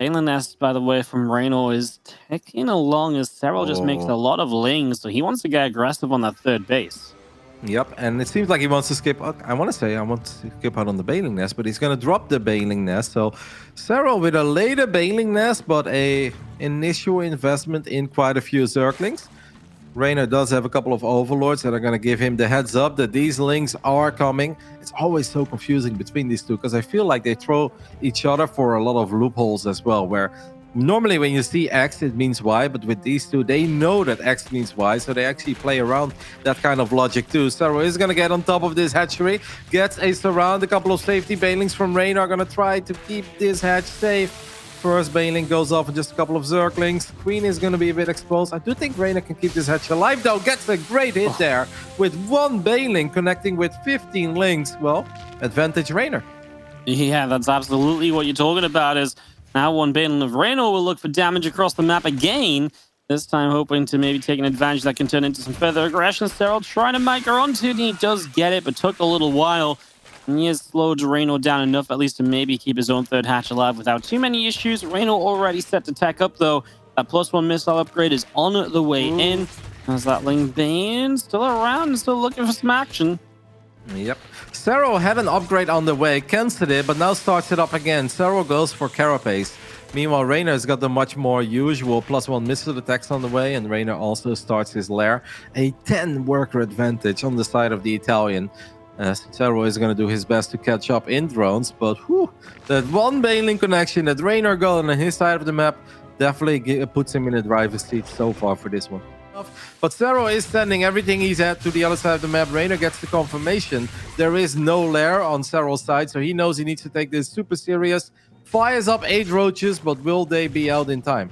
Baneling Nest, by the way, from Reynor is ticking along as Serral just makes Oh, a lot of lings, so he wants to get aggressive on that third base. yep. And it seems like he wants to skip. I want to say I want to skip out on the Bailing Nest, but he's going to drop the Bailing Nest. So Serral with a later Bailing Nest, but a initial investment in quite a few Zerglings. Reynor does have a couple of overlords that are going to give him the heads up that these links are coming. It's always so confusing between these two because I feel like they throw each other for a lot of loopholes as well, where normally when you see X, it means Y, but with these two, they know that X means Y, so they actually play around that kind of logic too. Serral is going to get on top of this hatchery, gets a surround, a couple of safety bailings from Reynor are going to try to keep this hatch safe. First Bailing goes off with just a couple of Zerglings. Queen is going to be a bit exposed. I do think Reynor can keep this hatch alive, though. Gets a great hit there with one Bailing connecting with 15 links. Well, advantage Reynor. Yeah, that's absolutely what you're talking about. Is now one Baneling of Reynor will look for damage across the map again. This time hoping to maybe take an advantage that can turn into some further aggression. Serral trying to mic her onto it, and he does get it, but took a little while. And he has slowed Reynor down enough at least to maybe keep his own third hatch alive without too many issues. Reynor already set to tech up though. That +1 missile upgrade is on the way in. As that Ling Bane still around and still looking for some action. Yep. Serral had an upgrade on the way, cancelled it, but now starts it up again. Serral goes for Carapace. Meanwhile, Reynor's got the much more usual +1 missile attacks on the way, and Reynor also starts his lair. A 10 worker advantage on the side of the Italian. Serral is going to do his best to catch up in drones, but that one Bailing connection that Reynor got on his side of the map definitely puts him in a driver's seat so far for this one. But Serral is sending everything he's at to the other side of the map. Reynor gets the confirmation. There is no lair on Serral's side, so he knows he needs to take this super serious. Fires up 8 roaches, but will they be out in time?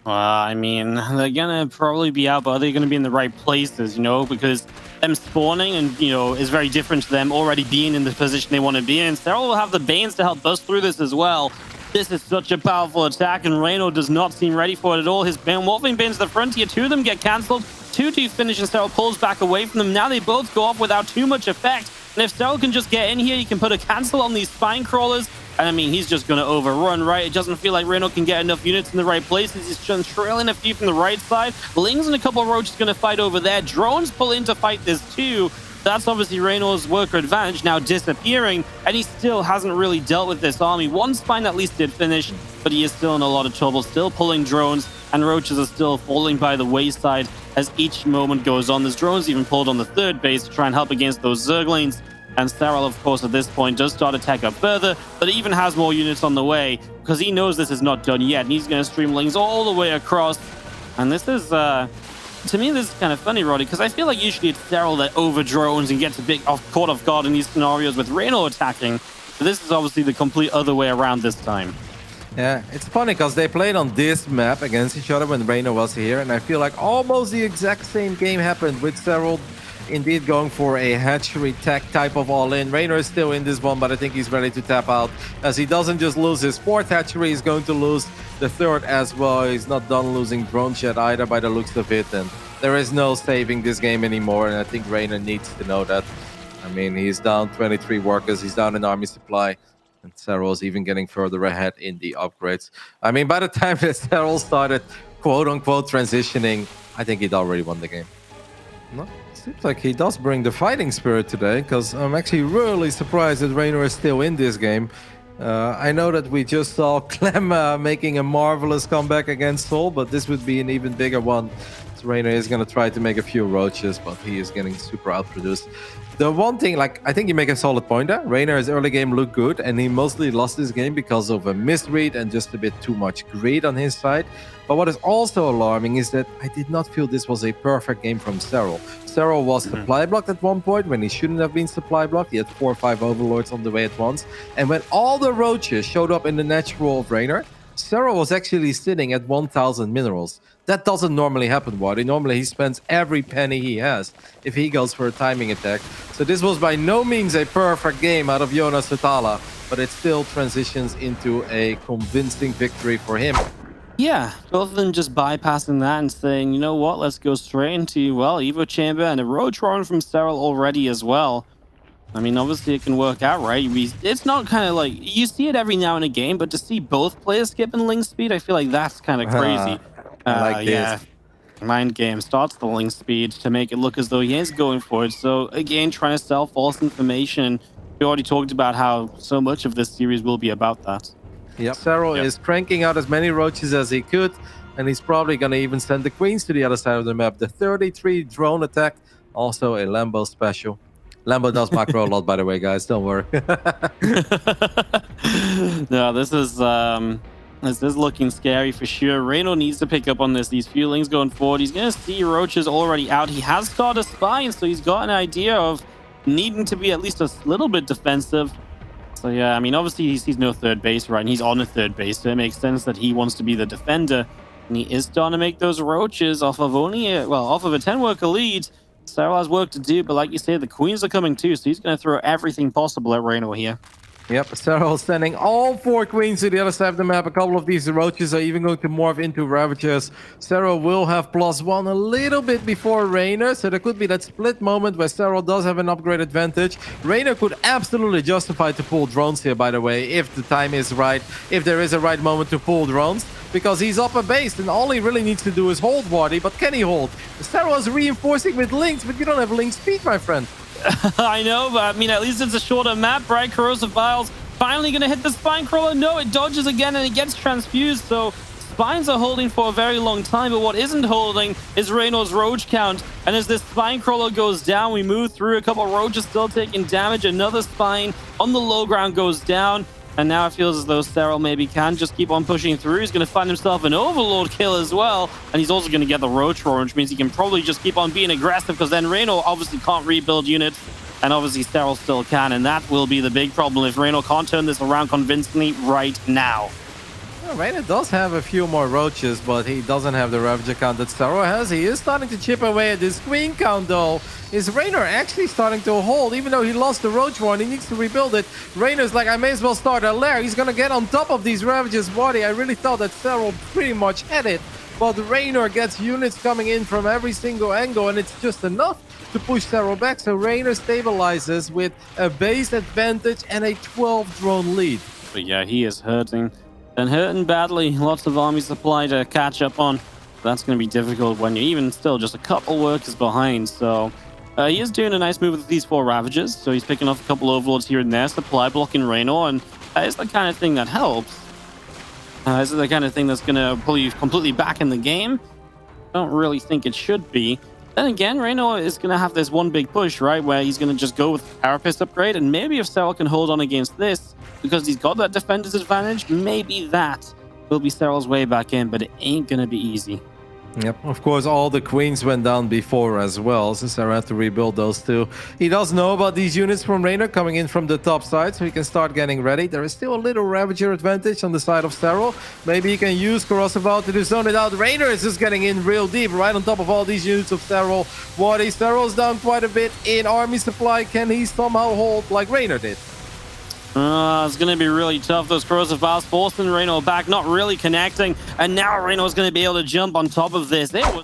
I mean, they're gonna probably be out, but are they gonna be in the right places, because them spawning and, is very different to them already being in the position they want to be in. Serral will have the Banes to help bust through this as well. This is such a powerful attack, and Reynor does not seem ready for it at all. His Wolfing Banes to the frontier, 2 of them get cancelled. 2-2 finish, and Serral pulls back away from them. Now they both go off without too much effect. And if Serral can just get in here, he can put a cancel on these spine crawlers. And I mean, he's just going to overrun, right? It doesn't feel like Reynor can get enough units in the right places. He's just trailing a few from the right side. Lings and a couple of roaches going to fight over there. Drones pull in to fight this too. That's obviously Reynor's worker advantage now disappearing, and he still hasn't really dealt with this army. One spine at least did finish, but he is still in a lot of trouble, still pulling drones, and roaches are still falling by the wayside as each moment goes on. There's drones even pulled on the third base to try and help against those Zerglings. And Starcraft, of course, at this point does start to tech up further, but even has more units on the way because he knows this is not done yet, and he's going to stream Lings all the way across. And this is, to me, this is kind of funny, Roddy, because I feel like usually it's Serral that over drones and gets a bit caught off guard in these scenarios with Reynor attacking. But this is obviously the complete other way around this time. Yeah, it's funny because they played on this map against each other when Reynor was here, and I feel like almost the exact same game happened with Serral indeed going for a hatchery tech type of all-in. Reynor is still in this one, but I think he's ready to tap out as he doesn't just lose his 4th hatchery, he's going to lose the 3rd as well. He's not done losing drones yet either by the looks of it, and there is no saving this game anymore, and I think Reynor needs to know that. I mean, he's down 23 workers, he's down in army supply, and Serral is even getting further ahead in the upgrades. I mean, by the time that Serral started quote-unquote transitioning, I think he'd already won the game. No? Seems like he does bring the fighting spirit today, because I'm actually really surprised that Reynor is still in this game. I know that we just saw Clem making a marvelous comeback against Sol, but this would be an even bigger one. So Reynor is going to try to make a few roaches, but he is getting super outproduced. The one thing, I think you make a solid point there. Reynor's early game looked good, and he mostly lost this game because of a misread and just a bit too much greed on his side. But what is also alarming is that I did not feel this was a perfect game from Serral. Serral was supply blocked at one point when he shouldn't have been supply blocked. He had 4 or 5 overlords on the way at once. And when all the roaches showed up in the natural of Reynor, Serral was actually sitting at 1,000 minerals. That doesn't normally happen, Waddy. Normally he spends every penny he has if he goes for a timing attack. So this was by no means a perfect game out of Jonas Vitala, but it still transitions into a convincing victory for him. Yeah, both of them just bypassing that and saying, you know what, let's go straight into, well, Evo Chamber and a Roach Roaring from Serral already as well. I mean, obviously it can work out, right? It's not kind of like you see it every now and again, but to see both players skipping link speed, I feel like that's kind of crazy. I like this. Yeah, mind game starts the link speed to make it look as though he is going for it. So again, trying to sell false information. We already talked about how so much of this series will be about that. Yep. Serral is cranking out as many roaches as he could, and he's probably going to even send the queens to the other side of the map. The 33 drone attack, also a Lambo special. Lambo does macro a lot, by the way, guys. Don't worry. No, this is looking scary for sure. Reynor needs to pick up on this. These feelings going forward. He's going to see roaches already out. He has started spying, so he's got an idea of needing to be at least a little bit defensive. So yeah, I mean, obviously he sees no third base, right? And he's on a third base, so it makes sense that he wants to be the defender. And he is starting to make those roaches off of off of a 10-worker lead. Serral has work to do, but like you said, the queens are coming too, so he's going to throw everything possible at Reynor here. Yep, Serral sending all 4 queens to the other side of the map. A couple of these roaches are even going to morph into Ravagers. Serral will have +1 a little bit before Reynor, so there could be that split moment where Serral does have an upgrade advantage. Reynor could absolutely justify to pull drones here, by the way, if the time is right, if there is a right moment to pull drones, because he's up a base and all he really needs to do is hold Wardy, but can he hold? Serral is reinforcing with links, but you don't have link speed, my friend. I know, but I mean, at least it's a shorter map, right? Corrosive Vials finally going to hit the Spine Crawler. No, it dodges again and it gets transfused. So Spines are holding for a very long time, but what isn't holding is Reynor's Roach count. And as this Spine Crawler goes down, we move through. A couple of Roaches still taking damage. Another Spine on the low ground goes down. And now it feels as though Serral maybe can just keep on pushing through. He's going to find himself an Overlord kill as well. And he's also going to get the Roach Roar, which means he can probably just keep on being aggressive, because then Reynor obviously can't rebuild units. And obviously Serral still can. And that will be the big problem if Reynor can't turn this around convincingly right now. Well, Reynor does have a few more roaches, but he doesn't have the Ravager count that Serral has. He is starting to chip away at this queen count, though. Is Reynor actually starting to hold, even though he lost the Roach War and he needs to rebuild it? Reynor's like, I may as well start a lair. He's going to get on top of these Ravagers' body. I really thought that Serral pretty much had it, but Reynor gets units coming in from every single angle, and it's just enough to push Serral back. So Reynor stabilizes with a base advantage and a 12 drone lead. But yeah, he is hurting. And hurting badly. Lots of army supply to catch up on. That's going to be difficult when you're even still just a couple workers behind. So he is doing a nice move with these 4 Ravagers. So he's picking off a couple Overlords here and there, supply blocking Reynor. And it's the kind of thing that helps. This is the kind of thing that's going to pull you completely back in the game. I don't really think it should be. Then again, Reynor is going to have this one big push, right, where he's going to just go with Carapace upgrade. And maybe if Serral can hold on against this, because he's got that defender's advantage, maybe that will be Serral's way back in, but it ain't going to be easy. Yep, of course, all the queens went down before as well, so Serral had to rebuild those too. He does know about these units from Reynor coming in from the top side, so he can start getting ready. There is still a little Ravager advantage on the side of Serral. Maybe he can use Corrosive Vial to zone it out. Reynor is just getting in real deep, right on top of all these units of Serral. Wardy, Serral's down quite a bit in army supply. Can he somehow hold like Reynor did? It's going to be really tough. Those Corrosive Vials forcing Reynor back, not really connecting. And now Reynor's going to be able to jump on top of this. Yeah,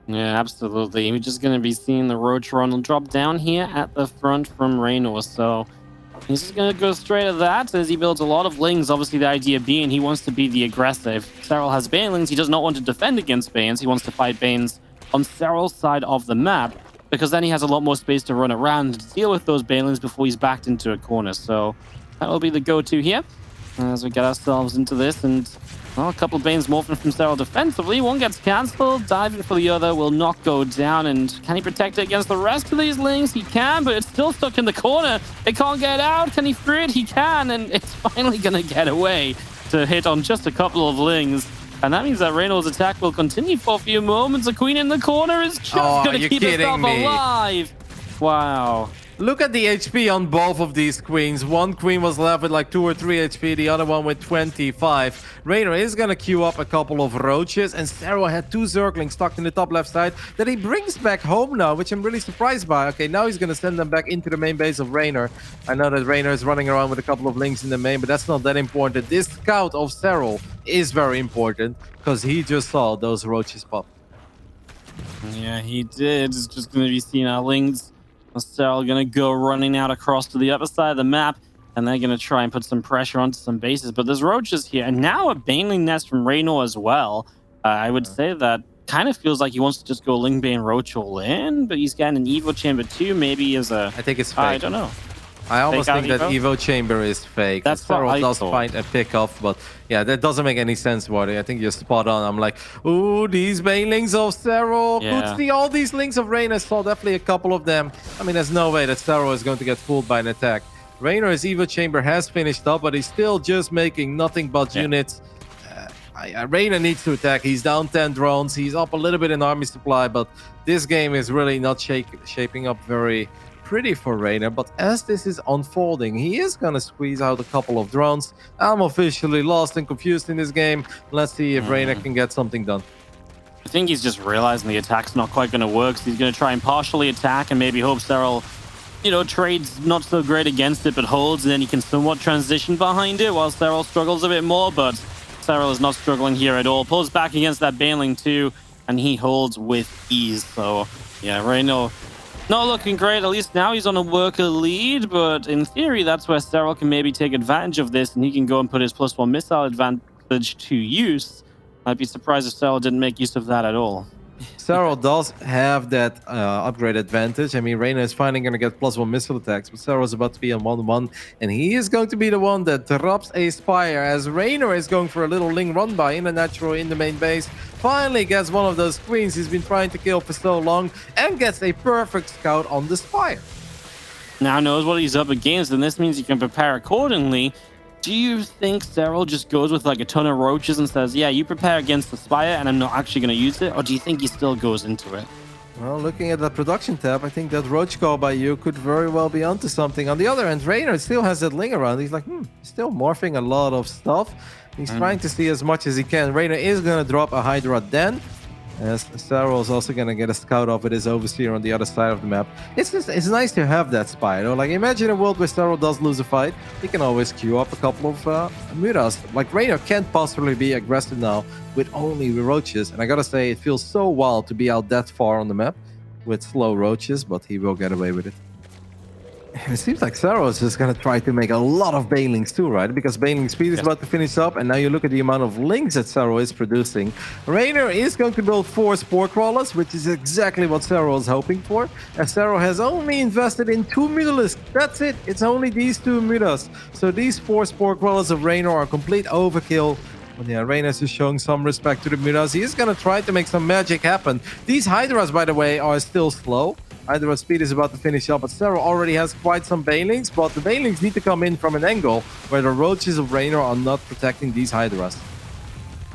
absolutely. We're just going to be seeing the Roach Run drop down here at the front from Reynor. So he's just going to go straight at that as he builds a lot of Lings. Obviously, the idea being he wants to be the aggressive. Serral has Banelings. He does not want to defend against Banes. He wants to fight Banes on Serral's side of the map, because then he has a lot more space to run around to deal with those Banelings before he's backed into a corner. So that will be the go-to here as we get ourselves into this. And well, a couple of Banes morphing from Serral defensively. One gets cancelled. Diving for the other will not go down. And can he protect it against the rest of these Lings? He can, but it's still stuck in the corner. It can't get out. Can he free it? He can. And it's finally going to get away to hit on just a couple of Lings. And that means that Reynor's attack will continue for a few moments. The queen in the corner is just going to keep herself alive. Wow. Look at the HP on both of these queens. One queen was left with like 2 or 3 HP, the other one with 25. Reynor is going to queue up a couple of roaches, and Serral had 2 Zerglings stuck in the top left side that he brings back home now, which I'm really surprised by. Okay, now he's going to send them back into the main base of Reynor. I know that Reynor is running around with a couple of Lings in the main, but that's not that important. This scout of Serral is very important because he just saw those roaches pop. Yeah, he did. It's just going to be seeing our Lings Serral gonna go running out across to the other side of the map, and they're gonna try and put some pressure onto some bases. But there's roaches here, and now a baneling nest from Reynor as well. I would say that kind of feels like he wants to just go Ling Bane Roach all in, but he's getting an Evo Chamber too, maybe as a... I think it's fake. I don't know. I almost Fake out think that Evo? Evo Chamber is fake. That's what Serral I does thought. find a pickoff, but yeah, that doesn't make any sense, Waddy. I think you're spot on. I'm like, ooh, these banelings of Serral. Yeah. Could see all these links of Reynor. Saw definitely a couple of them. I mean, there's no way that Serral is going to get fooled by an attack. Reynor's Evo Chamber has finished up, but he's still just making nothing but units. Reynor needs to attack. He's down 10 drones. He's up a little bit in army supply, but this game is really not shaping up very pretty for Reynor. But as this is unfolding, he is going to squeeze out a couple of drones. I'm officially lost and confused in this game. Let's see if Reynor can get something done. I think he's just realizing the attack's not quite going to work, so he's going to try and partially attack and maybe hope Serral, trades not so great against it, but holds, and then he can somewhat transition behind it while Serral struggles a bit more. But Serral is not struggling here at all. Pulls back against that baneling too, and he holds with ease. So, yeah, Reynor not looking great. At least now he's on a worker lead, but in theory, that's where Serral can maybe take advantage of this, and he can go and put his +1 missile advantage to use. I'd be surprised if Serral didn't make use of that at all. Serral does have that upgrade advantage. I mean, Reynor is finally going to get +1 missile attacks, but Serral is about to be on 1-1, and he is going to be the one that drops a Spire, as Reynor is going for a little Ling run by in the natural in the main base. Finally gets one of those queens he's been trying to kill for so long, and gets a perfect scout on the Spire. Now knows what he's up against, and this means he can prepare accordingly. Do you think Serral just goes with like a ton of roaches and says, yeah, you prepare against the Spire and I'm not actually going to use it? Or do you think he still goes into it? Well, looking at the production tab, I think that roach call by you could very well be onto something. On the other end, Reynor still has that Ling around. He's like, still morphing a lot of stuff. He's trying to see as much as he can. Reynor is going to drop a Hydra then, as Serral is also going to get a scout off with his Overseer on the other side of the map. It's nice to have that spy, Like, imagine a world where Serral does lose a fight. He can always queue up a couple of Muras. Like, Reynor can't possibly be aggressive now with only roaches. And I gotta say, it feels so wild to be out that far on the map with slow roaches, but he will get away with it. It seems like Serral is just going to try to make a lot of banelings too, right? Because baneling speed is about to finish up, and now you look at the amount of links that Serral is producing. Reynor is going to build 4 Spore Crawlers, which is exactly what Serral is hoping for. As Serral has only invested in 2 Mutalisks. That's it. It's only these 2 Mutas. So these 4 Spore Crawlers of Reynor are complete overkill. But yeah, Reynor is showing some respect to the Mutas. He is going to try to make some magic happen. These Hydras, by the way, are still slow. Hydra speed is about to finish up, but Serral already has quite some banelings, but the banelings need to come in from an angle where the roaches of Reynor are not protecting these Hydras.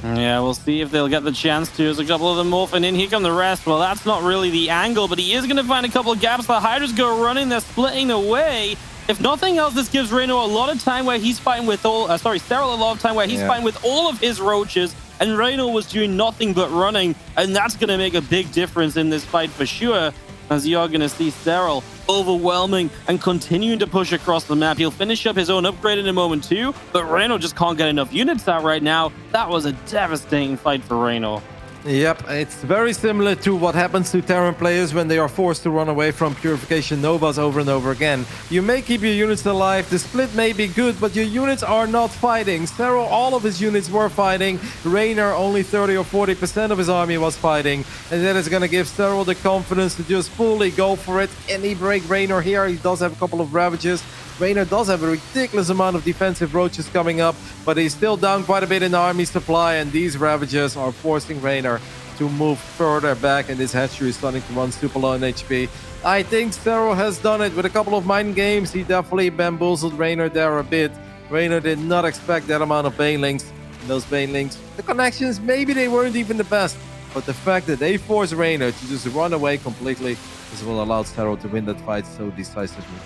Yeah, we'll see if they'll get the chance to. There's a couple of them morphing in. Here come the rest. Well, that's not really the angle, but he is going to find a couple of gaps. The Hydras go running. They're splitting away. If nothing else, this gives Reynor a lot of time where he's fighting with Serral a lot of time where he's fighting with all of his roaches, and Reynor was doing nothing but running, and that's going to make a big difference in this fight for sure. As you're going to see Serral overwhelming and continuing to push across the map. He'll finish up his own upgrade in a moment too, but Reynor just can't get enough units out right now. That was a devastating fight for Reynor. Yep, it's very similar to what happens to Terran players when they are forced to run away from Purification Novas over and over again. You may keep your units alive, the split may be good, but your units are not fighting. Serral, all of his units were fighting. Reynor, only 30 or 40% of his army was fighting. And that is going to give Serral the confidence to just fully go for it. Can he break Reynor here? He does have a couple of Ravages. Reynor does have a ridiculous amount of defensive roaches coming up, but he's still down quite a bit in army supply, and these Ravages are forcing Reynor to move further back, and this hatchery is starting to run super low in HP. I think Serral has done it with a couple of mind games. He definitely bamboozled Reynor there a bit. Reynor did not expect that amount of banelings. And those banelings, the connections, maybe they weren't even the best, but the fact that they forced Reynor to just run away completely is what allowed Serral to win that fight so decisively.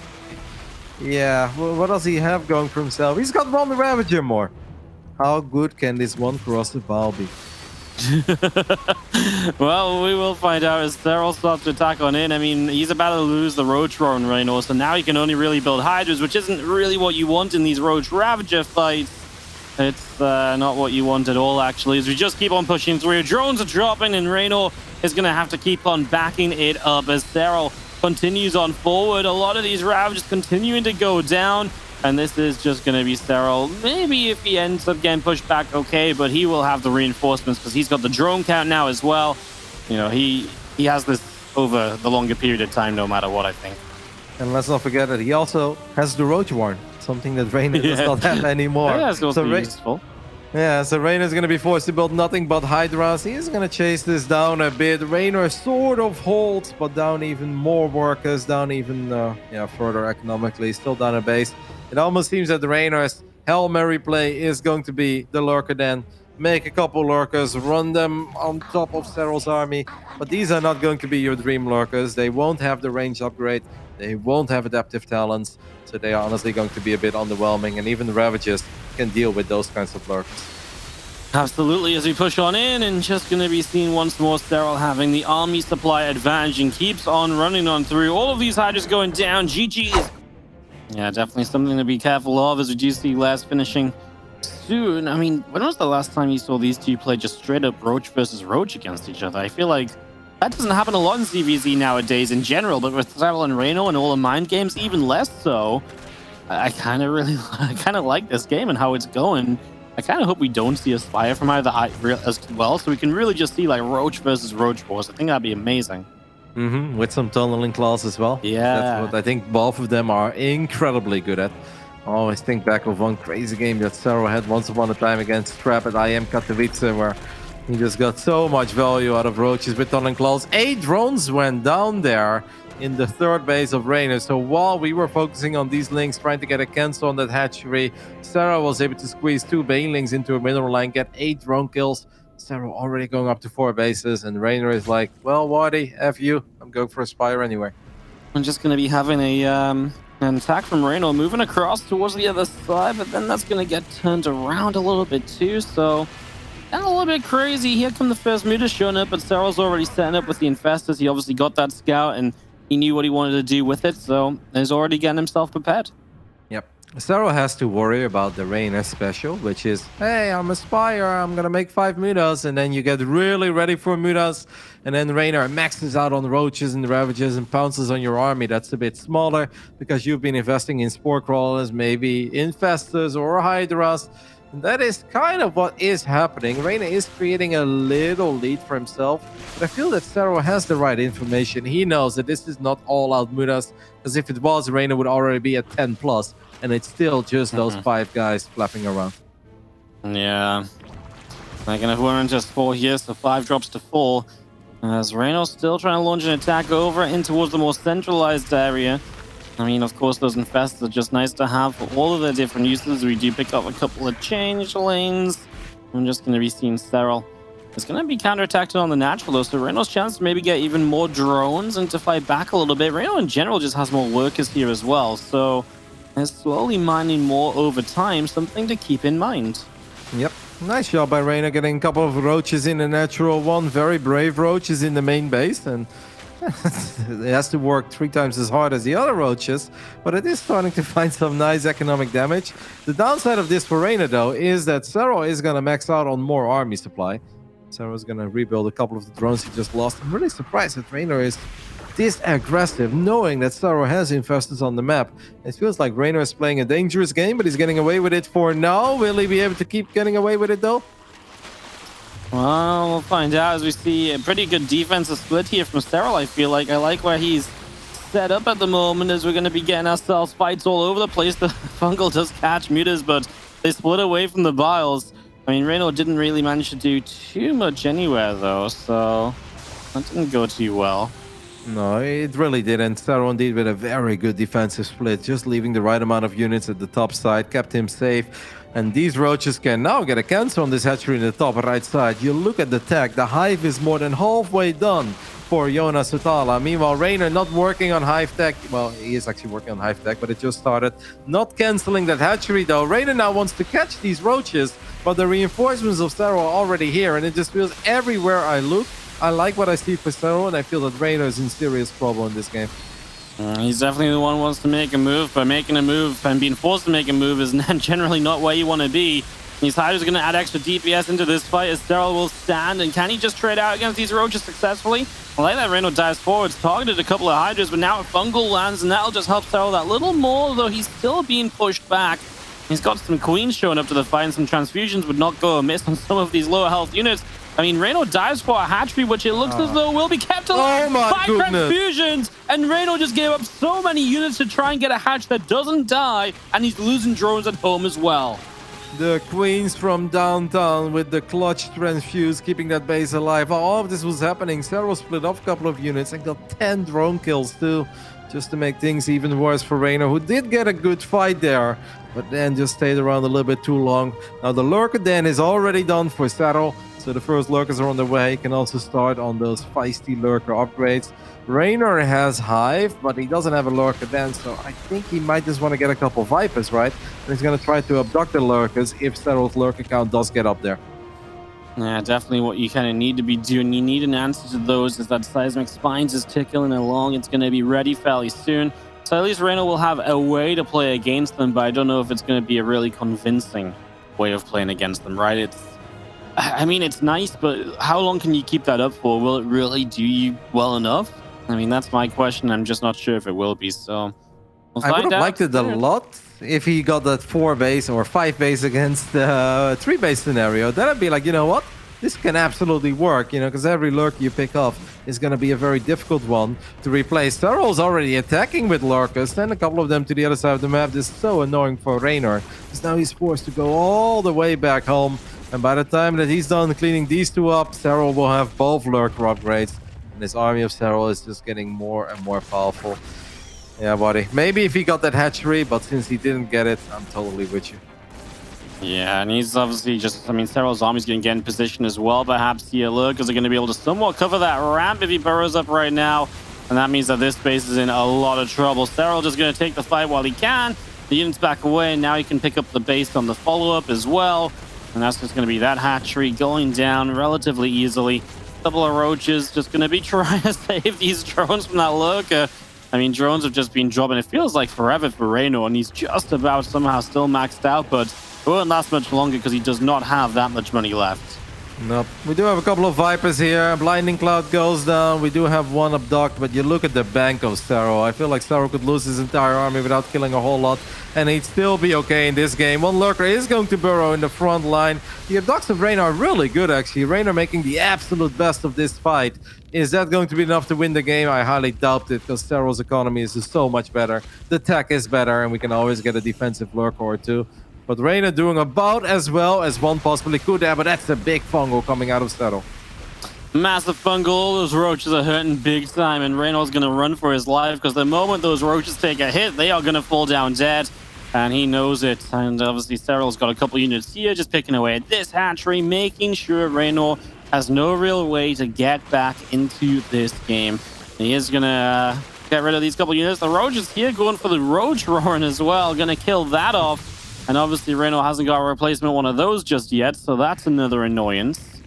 Yeah, what does he have going for himself? He's got one Ravager more. How good can this one cross the ball be? Well, we will find out as Serral starts to attack on in. I mean, he's about to lose the Roach Roar in Reynor, so now he can only really build Hydras, which isn't really what you want in these Roach Ravager fights. It's not what you want at all, actually, as we just keep on pushing through. Drones are dropping, and Reynor is going to have to keep on backing it up as Serral continues on forward. A lot of these Ravages continuing to go down. And this is just going to be Serral. Maybe if he ends up getting pushed back, okay, but he will have the reinforcements because he's got the drone count now as well. You know, he has this over the longer period of time, no matter what, I think. And let's not forget that he also has the Roach Warn, something that Reynor does not have anymore. Yeah, it's also useful. Yeah, so Reynor is going to be forced to build nothing but Hydras. He is going to chase this down a bit. Reynor sort of holds, but down even more workers, down even further economically, still down a base. It almost seems that the Reynor's Hail Mary play is going to be the Lurker then. Make a couple Lurkers, run them on top of Serral's army. But these are not going to be your dream Lurkers. They won't have the range upgrade. They won't have adaptive talents. So they are honestly going to be a bit underwhelming. And even the Ravages can deal with those kinds of Lurkers. Absolutely, as we push on in, and just going to be seen once more Serral having the army supply advantage and keeps on running on through. All of these Hydras going down. GG's. Yeah, definitely something to be careful of, as we do see last finishing soon. I mean, when was the last time you saw these two play just straight up Roach versus Roach against each other? I feel like that doesn't happen a lot in CVZ nowadays in general, but with Serral and Reynor and all the mind games, even less so. I kind of like this game and how it's going. I kind of hope we don't see a Spire from either as well, so we can really just see like Roach versus Roach Wars. I think that'd be amazing. With some tunneling claws as well. Yeah. That's what I think both of them are incredibly good at. I always think back of one crazy game that Serral had once upon a time against Trap at IM Katowice, where he just got so much value out of Roaches with tunneling claws. 8 drones went down there in the third base of Reynor. So while we were focusing on these links, trying to get a cancel on that hatchery, Serral was able to squeeze 2 banelings into a middle line, get 8 drone kills. Serral already going up to 4 bases, and Reynor is like, well, Wardy, F you. I'm going for a Spire anyway. I'm just going to be having an attack from Reynor moving across towards the other side, but then that's going to get turned around a little bit too, so that's a little bit crazy. Here come the first mutas showing up, but Serral's already setting up with the Infestors. He obviously got that scout, and he knew what he wanted to do with it, so he's already getting himself prepared. Yep. Serral has to worry about the Reynor special, which is, hey, I'm a Spire, I'm gonna make 5 mutas, and then you get really ready for mutas, and then Reynor maxes out on Roaches and Ravages and pounces on your army that's a bit smaller, because you've been investing in Spore Crawlers, maybe Infestors or Hydras, and that is kind of what is happening. Reynor is creating a little lead for himself, but I feel that Serral has the right information. He knows that this is not all-out mutas, because if it was, Reynor would already be at 10+. And it's still just those 5 guys flapping around. Yeah. Like, and if we're in just 4 here, so 5 drops to 4. As Reynor's still trying to launch an attack over in towards the more centralized area. I mean, of course, those infests are just nice to have for all of their different uses. We do pick up a couple of change lanes. I'm just going to be seeing Serral. It's going to be counterattacked on the natural, though, so Reynor's chance to maybe get even more drones and to fight back a little bit. Reynor in general just has more workers here as well, so is slowly mining more over time, something to keep in mind. Yep, nice job by Reynor getting a couple of Roaches in a natural one. Very brave Roaches in the main base, and it has to work 3 times as hard as the other Roaches, but it is starting to find some nice economic damage. The downside of this for Reynor, though, is that Serral is going to max out on more army supply. Serral's going to rebuild a couple of the drones he just lost. I'm really surprised that Reynor is this aggressive, knowing that Serral has Infestors on the map. It feels like Reynor is playing a dangerous game, but he's getting away with it for now. Will he be able to keep getting away with it, though? Well, we'll find out as we see a pretty good defensive split here from Serral, I feel like. I like where he's set up at the moment, as we're going to be getting ourselves fights all over the place. The Fungal does catch mutas, but they split away from the Biles. I mean, Reynor didn't really manage to do too much anywhere, though, so that didn't go too well. No, it really didn't. Serral indeed with a very good defensive split, just leaving the right amount of units at the top side, kept him safe. And these Roaches can now get a cancel on this hatchery in the top right side. You look at the tech, the hive is more than halfway done for Jonas Sutala. Meanwhile, Reynor not working on hive tech. Well, he is actually working on hive tech, but it just started. Not canceling that hatchery, though. Reynor now wants to catch these Roaches, but the reinforcements of Serral are already here, and it just feels everywhere I look. I like what I see for Serral, and I feel that Reynor is in serious trouble in this game. He's definitely the one who wants to make a move, but making a move and being forced to make a move is generally not where you want to be. These Hydras are going to add extra DPS into this fight as Serral will stand. And can he just trade out against these Roaches successfully? I like that Reynor dives forwards, targeted a couple of Hydras, but now a Fungal lands, and that'll just help Serral that little more, though he's still being pushed back. He's got some Queens showing up to the fight, and some transfusions would not go amiss on some of these lower health units. I mean, Reynor dives for a hatchery, which it looks as though will be kept alive by transfusions. And Reynor just gave up so many units to try and get a hatch that doesn't die, and he's losing drones at home as well. The Queens from downtown with the clutch transfuse, keeping that base alive. While all of this was happening, Serral split off a couple of units and got 10 drone kills too, just to make things even worse for Reynor, who did get a good fight there, but then just stayed around a little bit too long. Now the Lurker Den is already done for Serral, so the first Lurkers are on the way. He can also start on those feisty Lurker upgrades. Reynor has Hive, but he doesn't have a Lurker Den, so I think he might just want to get a couple Vipers, right? And he's going to try to abduct the Lurkers if Serral's Lurker count does get up there. Yeah, definitely what you kind of need to be doing. You need an answer to those as that Seismic Spines is tickling along. It's going to be ready fairly soon. So at least Reynor will have a way to play against them, but I don't know if it's going to be a really convincing way of playing against them, right? I mean, it's nice, but how long can you keep that up for? Will it really do you well enough? I mean, that's my question. I'm just not sure if it will be, so we'll I would have liked it a lot if he got that 4 base or 5 base against the 3 base scenario. Then I'd be like, you know what? This can absolutely work, you know, because every Lurker you pick off is going to be a very difficult one to replace. Serral's already attacking with Lurkers, then a couple of them to the other side of the map. This is so annoying for Reynor, because now he's forced to go all the way back home. And by the time that he's done cleaning these two up, Serral will have both Lurker upgrades. And this army of Serral is just getting more and more powerful. Yeah, buddy. Maybe if he got that hatchery, but since he didn't get it, I'm totally with you. Yeah, and he's obviously just, I mean, Serral's army's going to get in position as well. Perhaps the Lurkers are going to be able to somewhat cover that ramp if he burrows up right now. And that means that this base is in a lot of trouble. Serral just going to take the fight while he can. The units back away, and now he can pick up the base on the follow-up as well. And that's just going to be that hatchery going down relatively easily. Couple of Roaches just going to be trying to save these drones from that Lurker. I mean, drones have just been dropping. It feels like forever for Reynor, and he's just about somehow still maxed out, but it won't last much longer because he does not have that much money left. Nope. We do have a couple of Vipers here. Blinding Cloud goes down. We do have one abduct, but you look at the bank of Serral. I feel like Serral could lose his entire army without killing a whole lot, and he'd still be okay in this game. One Lurker is going to burrow in the front line. The abducts of Reynor are really good, actually. Reynor making the absolute best of this fight. Is that going to be enough to win the game? I highly doubt it, because Serral's economy is just so much better. The tech is better, and we can always get a defensive Lurker or two. But Reynor doing about as well as one possibly could have, but that's a big fungal coming out of Serral. Massive fungal. Those Roaches are hurting big time, and Reynor's going to run for his life because the moment those Roaches take a hit, they are going to fall down dead. And he knows it. And obviously, Serral's got a couple units here, just picking away at this hatchery, making sure Reynor has no real way to get back into this game. And he is going to get rid of these couple units. The Roaches here going for the Roach Roaring as well, going to kill that off. And obviously, Reynor hasn't got a replacement one of those just yet, so that's another annoyance.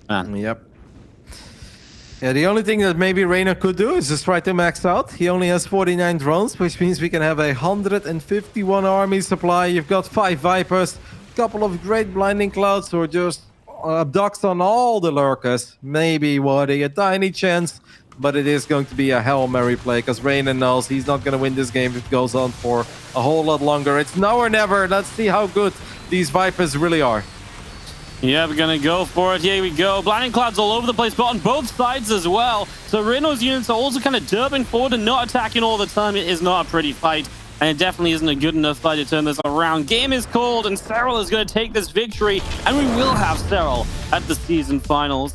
Man. Yep. Yeah, the only thing that maybe Reynor could do is just try to max out. He only has 49 drones, which means we can have a 151 army supply. You've got 5 Vipers, a couple of great Blinding Clouds, or just abducts on all the Lurkers. Maybe, a tiny chance, but it is going to be a Hail Mary play, because Reynor knows he's not going to win this game if it goes on for a whole lot longer. It's now or never. Let's see how good these Vipers really are. Yeah, we're going to go for it. Here we go. Blinding Clouds all over the place, but on both sides as well. So Reynor's units are also kind of derping forward and not attacking all the time. It is not a pretty fight, and it definitely isn't a good enough fight to turn this around. Game is called, and Serral is going to take this victory, and we will have Serral at the season finals.